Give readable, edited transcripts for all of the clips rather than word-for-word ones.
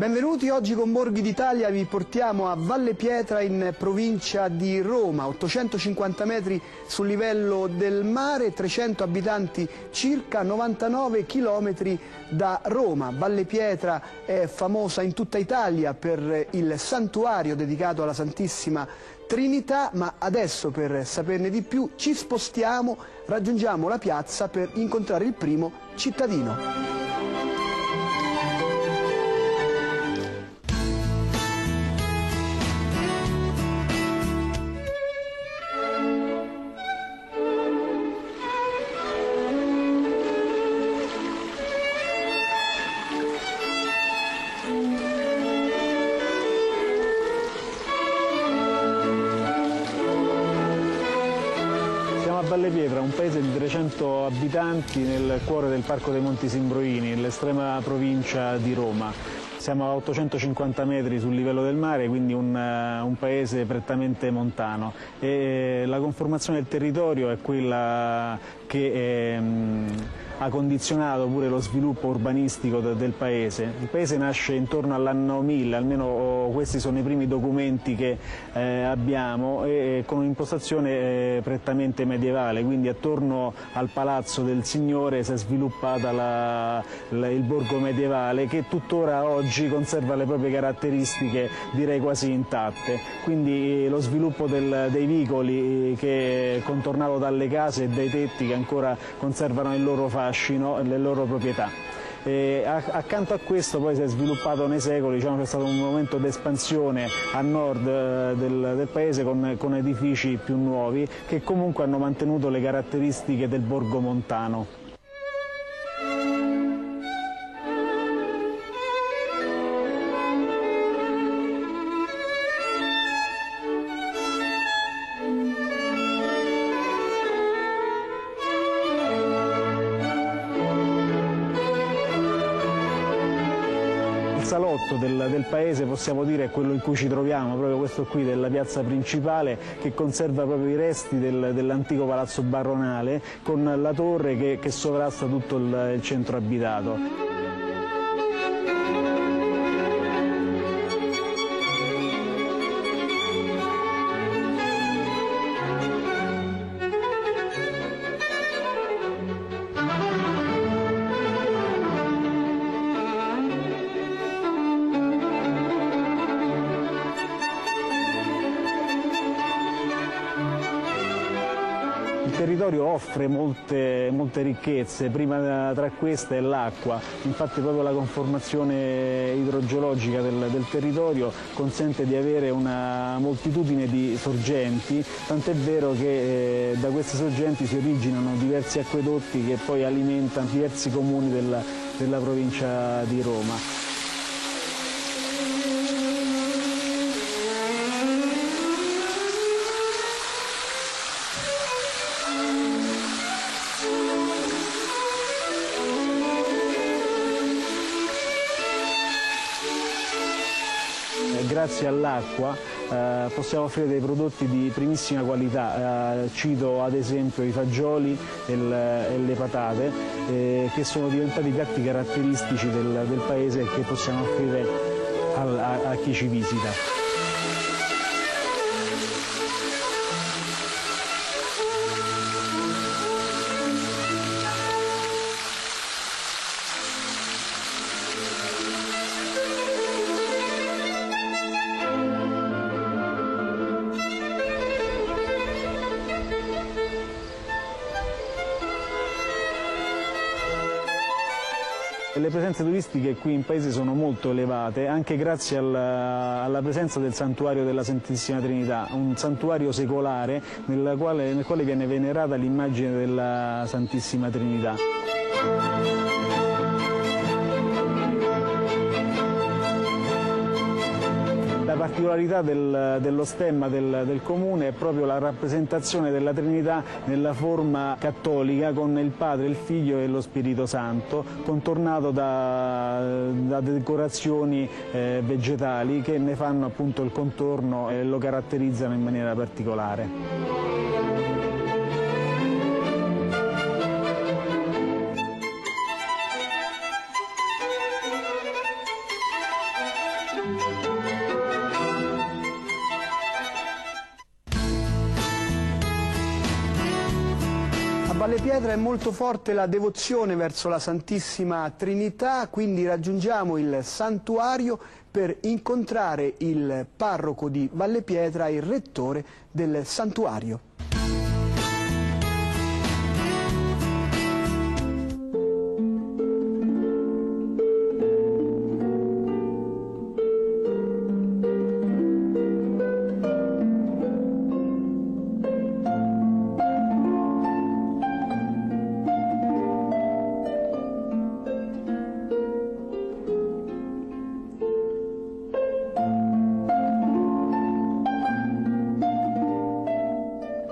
Benvenuti, oggi con Borghi d'Italia vi portiamo a Valle Pietra in provincia di Roma, 850 metri sul livello del mare, 300 abitanti circa, 99 chilometri da Roma. Valle Pietra è famosa in tutta Italia per il santuario dedicato alla Santissima Trinità, ma adesso per saperne di più ci spostiamo, raggiungiamo la piazza per incontrare il primo cittadino. Valle Pietra, un paese di 300 abitanti nel cuore del Parco dei Monti Simbroini, nell'estrema provincia di Roma. Siamo a 850 metri sul livello del mare, quindi un paese prettamente montano. La conformazione del territorio è quella che ha condizionato pure lo sviluppo urbanistico del paese. Il paese nasce intorno all'anno 1000, almeno questi sono i primi documenti che abbiamo, e con un'impostazione prettamente medievale, quindi attorno al palazzo del Signore si è sviluppata il borgo medievale, che tuttora oggi conserva le proprie caratteristiche, direi quasi intatte. Quindi lo sviluppo dei vicoli che contornato dalle case e dai tetti che ancora conservano il loro fascino e le loro proprietà. Accanto a questo poi si è sviluppato nei secoli, diciamo, c'è stato un momento di espansione a nord del paese con edifici più nuovi che comunque hanno mantenuto le caratteristiche del borgo montano. Il salotto del paese, possiamo dire, è quello in cui ci troviamo, proprio questo qui della piazza principale, che conserva proprio i resti dell'antico palazzo baronale, con la torre che sovrasta tutto il centro abitato. Il territorio offre molte ricchezze, prima tra queste è l'acqua, infatti proprio la conformazione idrogeologica del territorio consente di avere una moltitudine di sorgenti, tant'è vero che da queste sorgenti si originano diversi acquedotti che poi alimentano diversi comuni della provincia di Roma. Grazie all'acqua possiamo offrire dei prodotti di primissima qualità, cito ad esempio i fagioli e le patate, che sono diventati piatti caratteristici del paese e che possiamo offrire a chi ci visita. Le presenze turistiche qui in paese sono molto elevate, anche grazie alla presenza del santuario della Santissima Trinità, un santuario secolare nel quale viene venerata l'immagine della Santissima Trinità. La particolarità dello stemma del comune è proprio la rappresentazione della Trinità nella forma cattolica, con il Padre, il Figlio e lo Spirito Santo, contornato da decorazioni vegetali che ne fanno appunto il contorno e lo caratterizzano in maniera particolare. Valle Pietra è molto forte la devozione verso la Santissima Trinità, quindi raggiungiamo il santuario per incontrare il parroco di Valle Pietra, il rettore del santuario.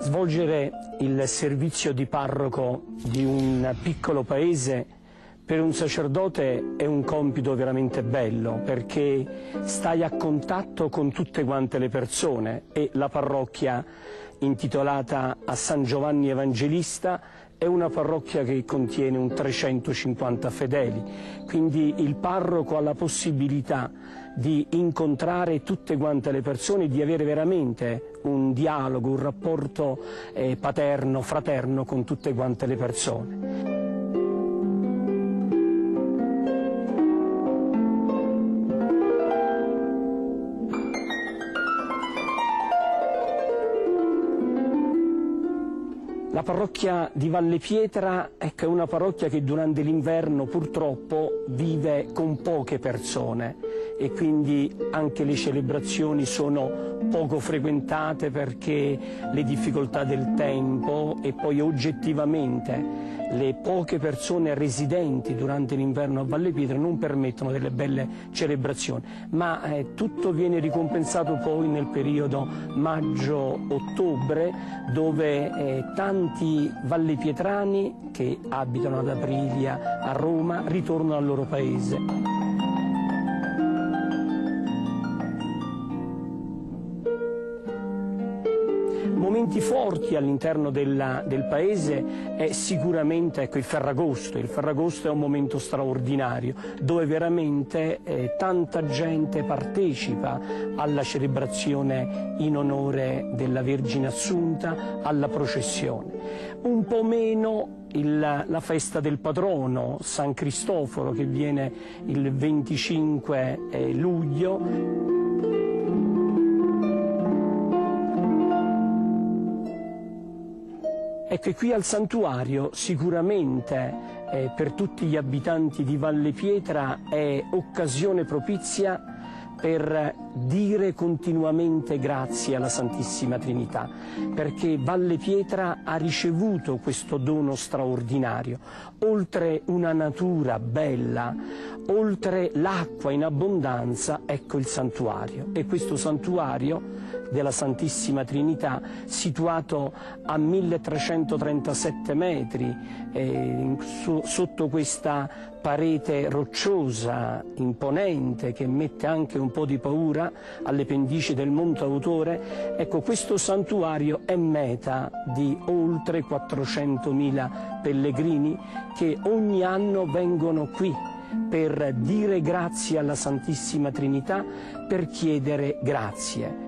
Svolgere il servizio di parroco di un piccolo paese per un sacerdote è un compito veramente bello, perché stai a contatto con tutte quante le persone e la parrocchia intitolata a San Giovanni Evangelista è una parrocchia che contiene un 350 fedeli, quindi il parroco ha la possibilità di incontrare tutte quante le persone, di avere veramente un dialogo, un rapporto paterno, fraterno con tutte quante le persone. La parrocchia di Valle Pietra è una parrocchia che durante l'inverno purtroppo vive con poche persone e quindi anche le celebrazioni sono poco frequentate perché le difficoltà del tempo e poi oggettivamente le poche persone residenti durante l'inverno a Valle Pietra non permettono delle belle celebrazioni, ma tutto viene ricompensato poi nel periodo maggio-ottobre, dove tanti vallepietrani che abitano ad Aprilia, a Roma, ritornano al loro paese. Momenti forti all'interno del paese è sicuramente il Ferragosto. Il Ferragosto è un momento straordinario dove veramente tanta gente partecipa alla celebrazione in onore della Vergine Assunta, alla processione. Un po' meno la festa del patrono, San Cristoforo, che viene il 25 luglio. Ecco, qui al santuario sicuramente per tutti gli abitanti di Valle Pietra è occasione propizia per dire continuamente grazie alla Santissima Trinità, perché Valle Pietra ha ricevuto questo dono straordinario, oltre una natura bella, oltre l'acqua in abbondanza, ecco il santuario. E questo santuario della Santissima Trinità, situato a 1337 metri, sotto questa parete rocciosa, imponente, che mette anche un po' di paura alle pendici del Monte Autore, ecco, questo santuario è meta di oltre 400.000 pellegrini che ogni anno vengono qui per dire grazie alla Santissima Trinità, per chiedere grazie.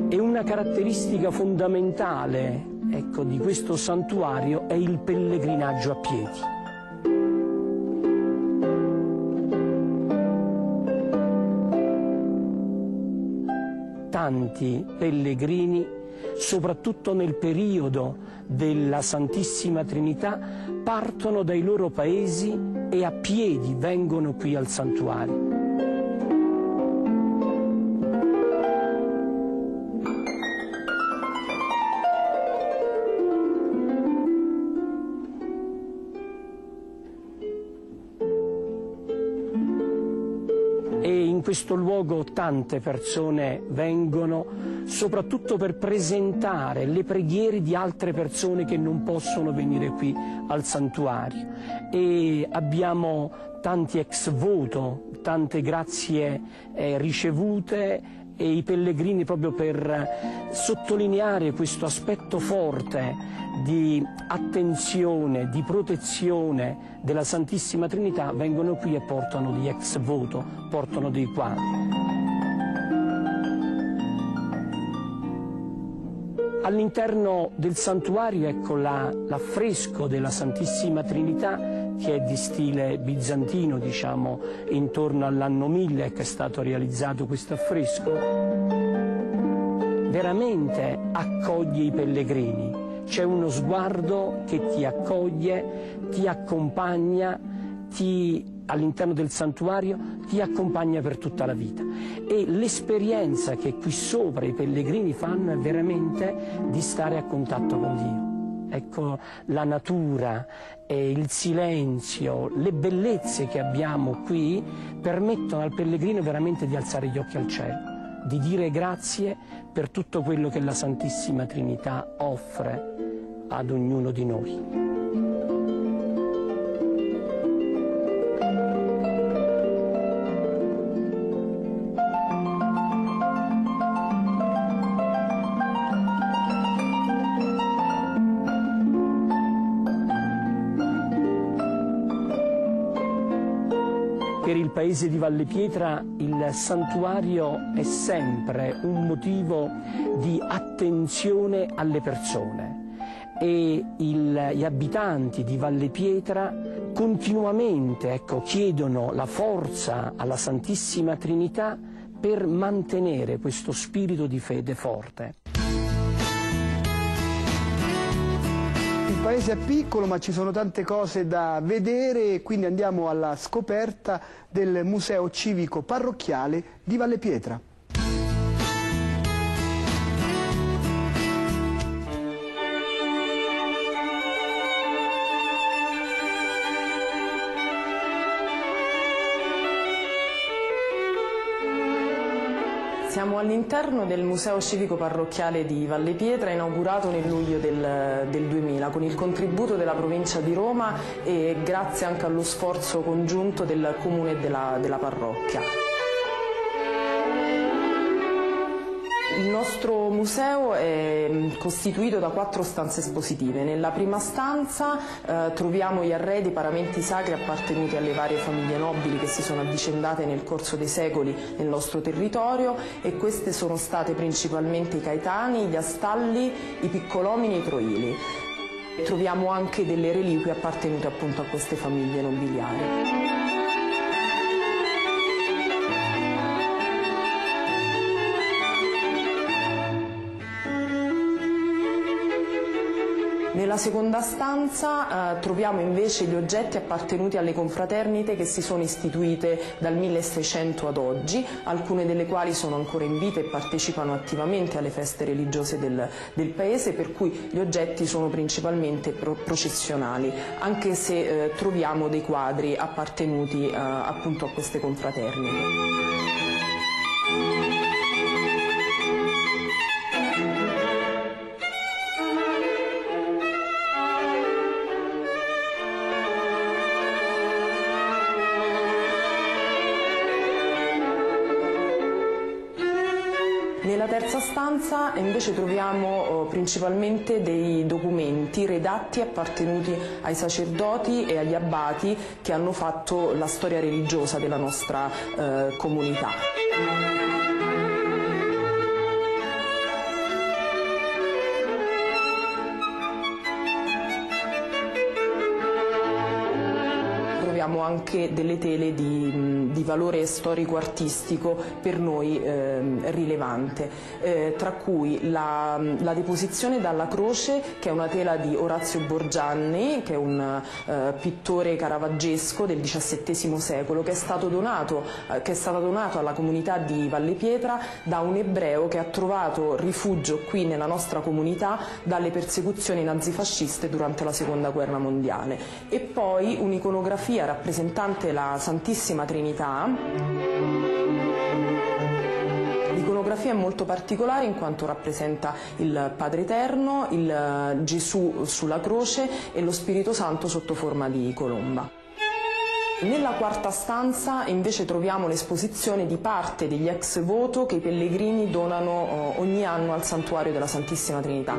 E una caratteristica fondamentale, ecco, di questo santuario è il pellegrinaggio a piedi. Tanti pellegrini, soprattutto nel periodo della Santissima Trinità, partono dai loro paesi e a piedi vengono qui al santuario. E in questo luogo tante persone vengono soprattutto per presentare le preghiere di altre persone che non possono venire qui al santuario, e abbiamo tanti ex voto, tante grazie ricevute e i pellegrini, proprio per sottolineare questo aspetto forte di attenzione, di protezione della Santissima Trinità, vengono qui e portano degli ex voto, portano dei quadri. All'interno del santuario, ecco, l'affresco della Santissima Trinità, che è di stile bizantino, diciamo, intorno all'anno 1000 che è stato realizzato questo affresco, veramente accoglie i pellegrini. C'è uno sguardo che ti accoglie, ti accompagna, all'interno del santuario ti accompagna per tutta la vita, e l'esperienza che qui sopra i pellegrini fanno è veramente di stare a contatto con Dio. Ecco, la natura e il silenzio, le bellezze che abbiamo qui permettono al pellegrino veramente di alzare gli occhi al cielo, di dire grazie per tutto quello che la Santissima Trinità offre ad ognuno di noi. Per il paese di Valle Pietra il santuario è sempre un motivo di attenzione alle persone, e gli abitanti di Valle Pietra continuamente, ecco, chiedono la forza alla Santissima Trinità per mantenere questo spirito di fede forte. Il paese è piccolo, ma ci sono tante cose da vedere, e quindi andiamo alla scoperta del Museo Civico Parrocchiale di Valle Pietra. Siamo all'interno del Museo Civico Parrocchiale di Valle Pietra, inaugurato nel luglio del 2000 con il contributo della provincia di Roma e grazie anche allo sforzo congiunto del comune e della parrocchia. Il nostro museo è costituito da 4 stanze espositive. Nella prima stanza troviamo gli arredi e i paramenti sacri appartenuti alle varie famiglie nobili che si sono avvicendate nel corso dei secoli nel nostro territorio, e queste sono state principalmente i Caetani, gli Astalli, i Piccolomini e i Troili. Troviamo anche delle reliquie appartenute appunto a queste famiglie nobiliari. Nella seconda stanza troviamo invece gli oggetti appartenuti alle confraternite che si sono istituite dal 1600 ad oggi, alcune delle quali sono ancora in vita e partecipano attivamente alle feste religiose del paese, per cui gli oggetti sono principalmente processionali, anche se troviamo dei quadri appartenuti appunto a queste confraternite. Nella terza stanza invece troviamo principalmente dei documenti redatti appartenuti ai sacerdoti e agli abbati che hanno fatto la storia religiosa della nostra comunità. Troviamo anche delle tele di valore storico-artistico per noi rilevante, tra cui la deposizione dalla croce, che è una tela di Orazio Borgianni, che è un pittore caravaggesco del XVII secolo, che è stata donato alla comunità di Valle Pietra da un ebreo che ha trovato rifugio qui nella nostra comunità dalle persecuzioni nazifasciste durante la Seconda Guerra Mondiale. E poi un'iconografia rappresentante la Santissima Trinità. L'iconografia è molto particolare in quanto rappresenta il Padre Eterno, il Gesù sulla croce e lo Spirito Santo sotto forma di colomba. Nella quarta stanza invece troviamo l'esposizione di parte degli ex voto che i pellegrini donano ogni anno al Santuario della Santissima Trinità.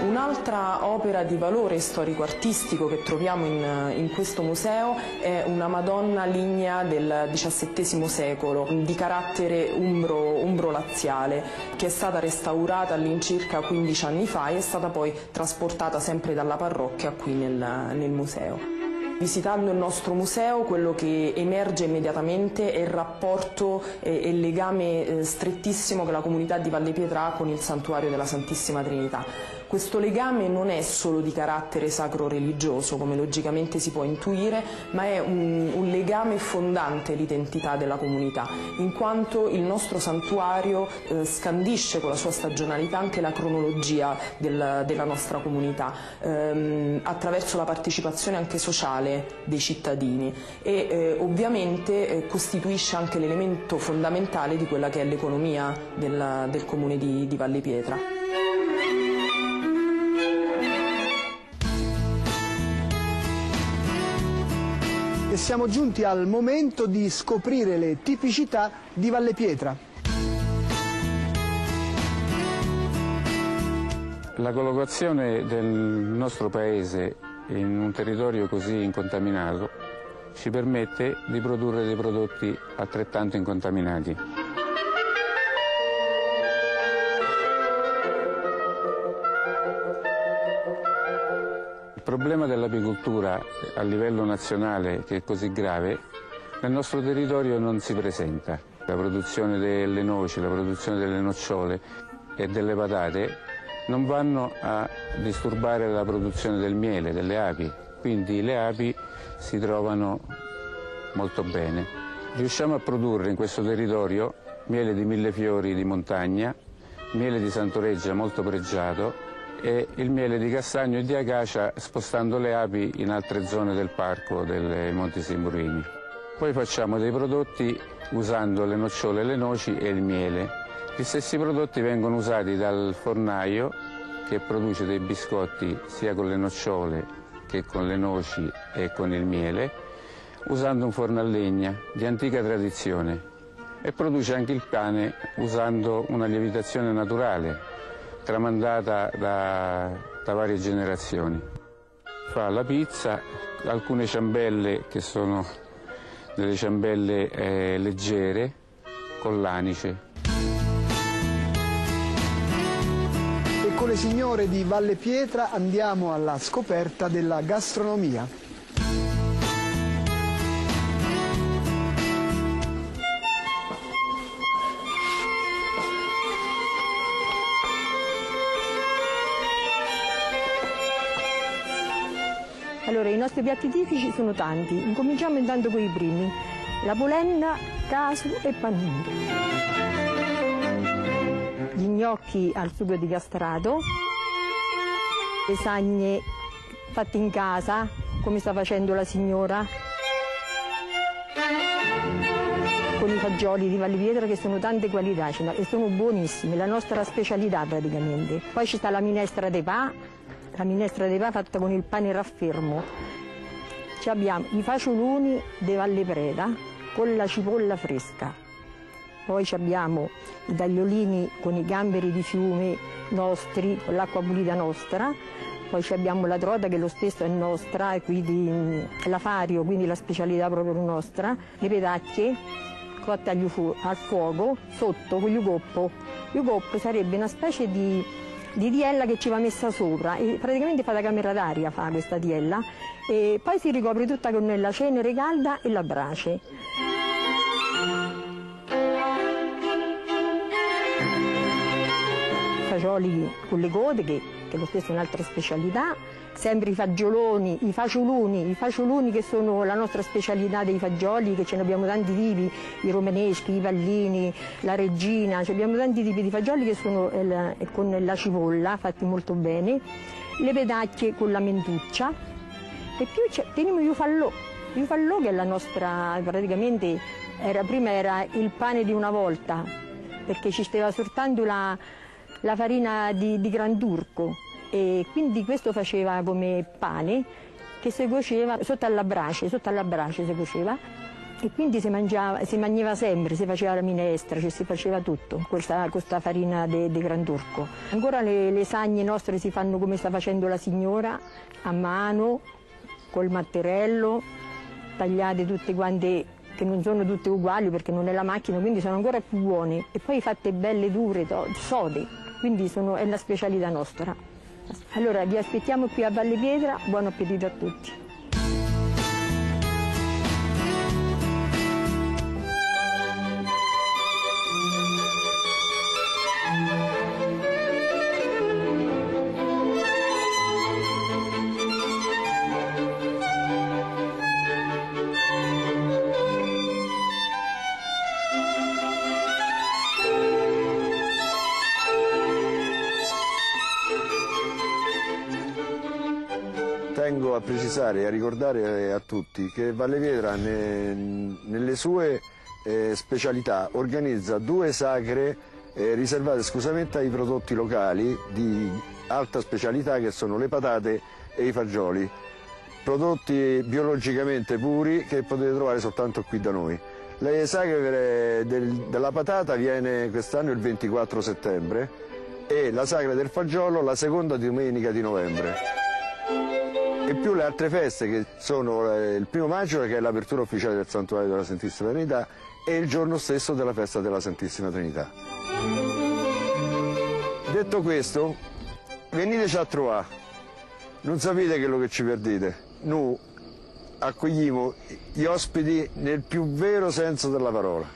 Un'altra opera di valore storico-artistico che troviamo in questo museo è una Madonna lignea del XVII secolo, di carattere umbro-laziale, che è stata restaurata all'incirca 15 anni fa e è stata poi trasportata sempre dalla parrocchia qui nel museo. Visitando il nostro museo, quello che emerge immediatamente è il rapporto e il legame strettissimo che la comunità di Valle Pietra ha con il Santuario della Santissima Trinità. Questo legame non è solo di carattere sacro-religioso, come logicamente si può intuire, ma è un legame fondante l'identità della comunità, in quanto il nostro santuario scandisce con la sua stagionalità anche la cronologia della nostra comunità, attraverso la partecipazione anche sociale dei cittadini e ovviamente costituisce anche l'elemento fondamentale di quella che è l'economia del comune di Valle Pietra. E siamo giunti al momento di scoprire le tipicità di Valle Pietra. La collocazione del nostro paese in un territorio così incontaminato ci permette di produrre dei prodotti altrettanto incontaminati. Il problema dell'apicoltura a livello nazionale, che è così grave, nel nostro territorio non si presenta. La produzione delle noci, la produzione delle nocciole e delle patate non vanno a disturbare la produzione del miele, delle api, quindi le api si trovano molto bene. Riusciamo a produrre in questo territorio miele di millefiori di montagna, miele di Santoreggia molto pregiato e il miele di castagno e di acacia, spostando le api in altre zone del parco dei Monti Simbruini. Poi facciamo dei prodotti usando le nocciole, le noci e il miele. Gli stessi prodotti vengono usati dal fornaio, che produce dei biscotti sia con le nocciole che con le noci e con il miele, usando un forno a legna di antica tradizione, e produce anche il pane usando una lievitazione naturale tramandata da varie generazioni. Fa la pizza, alcune ciambelle che sono delle ciambelle leggere con l'anice. E con le signore di Valle Pietra andiamo alla scoperta della gastronomia. Allora, i nostri piatti tipici sono tanti. Incominciamo intanto con i primi. La polenna, casu e pannuto. Gli gnocchi al sugo di castrato. Lasagne fatte in casa, come sta facendo la signora. Con i fagioli di Valle Pietra, che sono tante qualità e sono buonissime, la nostra specialità praticamente. Poi ci sta la minestra de pa. La minestra di pa fatta con il pane raffermo. Ci abbiamo i facioloni di Valle Pietra con la cipolla fresca. Poi ci abbiamo i tagliolini con i gamberi di fiume nostri, con l'acqua pulita nostra. Poi ci abbiamo la trota, che lo stesso è nostra, e quindi la fario, quindi la specialità proprio nostra. Le pedacchie cotte al fuoco, sotto con l'ugoppo. L'ugoppo sarebbe una specie di diella che ci va messa sopra e praticamente fa da camera d'aria, fa questa diella, e poi si ricopre tutta con la cenere calda e la brace. Fagioli con le code, che lo stesso è un'altra specialità. Sempre i fagioloni, i facioloni che sono la nostra specialità dei fagioli, che ce ne abbiamo tanti tipi, i romaneschi, i pallini, la regina, abbiamo tanti tipi di fagioli che sono con la cipolla, fatti molto bene, le pedacchie con la mentuccia, e più teniamo il fallò, che è la nostra, praticamente prima era il pane di una volta, perché ci stava soltanto la farina di Gran Turco. e quindi questo faceva come pane che si cuoceva sotto alla brace si cuoceva, e quindi si mangiava sempre, si faceva la minestra, cioè si faceva tutto, questa farina di Gran Turco. Ancora le lasagne nostre si fanno come sta facendo la signora, a mano, col matterello, tagliate tutte quante, che non sono tutte uguali perché non è la macchina, quindi sono ancora più buone, e poi fatte belle dure, sode, quindi è la specialità nostra. Allora vi aspettiamo qui a Valle Pietra, buon appetito a tutti. Tengo a precisare e a ricordare a tutti che Valle Pietra nelle sue specialità organizza 2 sagre riservate esclusivamente ai prodotti locali di alta specialità, che sono le patate e i fagioli, prodotti biologicamente puri che potete trovare soltanto qui da noi. Le sagre della patata viene quest'anno il 24 settembre e la sagra del fagiolo la seconda domenica di novembre. E più le altre feste, che sono il 1° maggio, che è l'apertura ufficiale del Santuario della Santissima Trinità, e il giorno stesso della festa della Santissima Trinità. Detto questo, veniteci a trovare, non sapete quello che ci perdite. Noi accogliamo gli ospiti nel più vero senso della parola.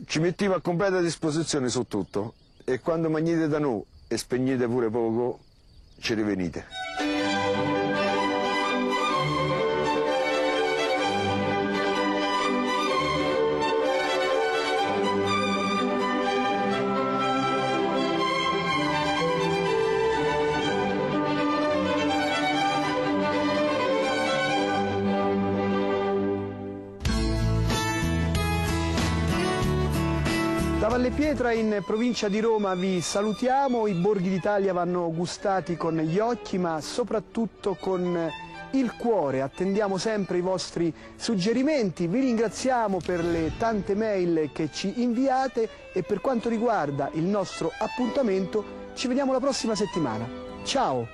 Ci mettiamo a completa disposizione su tutto, e quando mangiate da noi e spegnete pure poco, ci rivenite. Da Valle Pietra in provincia di Roma vi salutiamo, i borghi d'Italia vanno gustati con gli occhi ma soprattutto con il cuore. Attendiamo sempre i vostri suggerimenti, vi ringraziamo per le tante mail che ci inviate e per quanto riguarda il nostro appuntamento ci vediamo la prossima settimana. Ciao!